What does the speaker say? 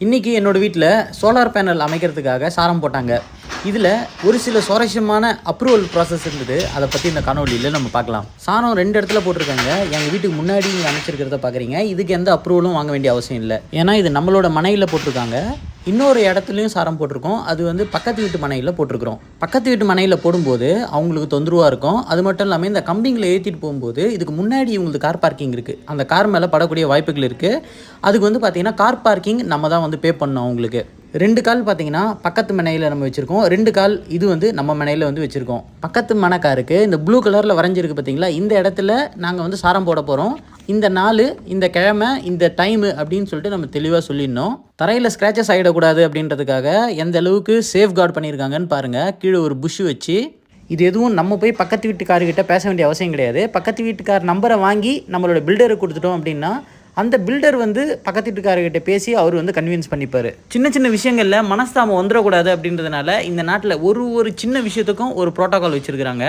இன்றைக்கி என்னோடய வீட்டில் சோலார் பேனல் அமைக்கிறதுக்காக சாரம் போட்டாங்க. இதில் ஒரு சில சுவாரஸ்யமான அப்ரூவல் ப்ராசஸ் இருந்தது. அதை பற்றி இந்த காணொலியில் நம்ம பார்க்கலாம். சாரம் 2 இடத்துல போட்டிருக்காங்க. எங்கள் வீட்டுக்கு முன்னாடி இங்கே அமைச்சிருக்கிறத பார்க்குறீங்க. இதுக்கு எந்த அப்ரூவலும் வாங்க வேண்டிய அவசியம் இல்லை. ஏன்னா இது நம்மளோட மனையில் போட்டிருக்காங்க. இன்னொரு இடத்துலையும் சாரம் போட்டிருக்கோம். அது வந்து பக்கத்து வீட்டு மனையில் போட்டிருக்கிறோம். பக்கத்து வீட்டு மனையில் போடும்போது அவங்களுக்கு தொந்தரவாக இருக்கும். அது மட்டும் இல்லாமல் இந்த கம்பிங்களை ஏற்றிட்டு போகும்போது இதுக்கு முன்னாடி இவங்களுக்கு கார் பார்க்கிங் இருக்குது. அந்த கார் மேலே படக்கூடிய வாய்ப்புகள் இருக்குது. அதுக்கு வந்து பார்த்திங்கன்னா கார் பார்க்கிங் நம்ம தான் வந்து பே பண்ணோம். அவங்களுக்கு 2 கால் பார்த்தீங்கன்னா பக்கத்து மனையில் நம்ம வச்சுருக்கோம். 2 கால் இது வந்து நம்ம மனையில் வந்து வச்சுருக்கோம். பக்கத்து மனைக்காருக்கு இந்த ப்ளூ கலரில் வரைஞ்சிருக்கு பார்த்தீங்களா, இந்த இடத்துல நாங்கள் வந்து சாரம் போட போகிறோம். இந்த நாள், இந்த கிழமை, இந்த டைமு அப்படின்னு சொல்லிட்டு நம்ம தெளிவாக சொல்லிடணும். தரையில் ஸ்க்ராச்சஸ் ஆகிடக்கூடாது அப்படின்றதுக்காக எந்த அளவுக்கு சேஃப் கார்டு பண்ணியிருக்காங்கன்னு பாருங்கள். கீழே ஒரு புஷ் வச்சு. இது எதுவும் நம்ம போய் பக்கத்து வீட்டுக்காரர்கிட்ட பேச வேண்டிய அவசியம் கிடையாது. பக்கத்து வீட்டுக்கார் நம்பரை வாங்கி நம்மளோட பில்டரை கொடுத்துட்டோம் அப்படின்னா அந்த பில்டர் வந்து பக்கத்து வீட்டுக்காரர்கிட்ட பேசி அவர் வந்து கன்வின்ஸ் பண்ணிப்பார். சின்ன சின்ன விஷயங்களில் மனஸ்தாபம் வந்துடக்கூடாது அப்படின்றதுனால இந்த நாட்டில் ஒரு சின்ன விஷயத்துக்கும் ஒரு ப்ரோட்டோகால் வச்சுருக்கிறாங்க.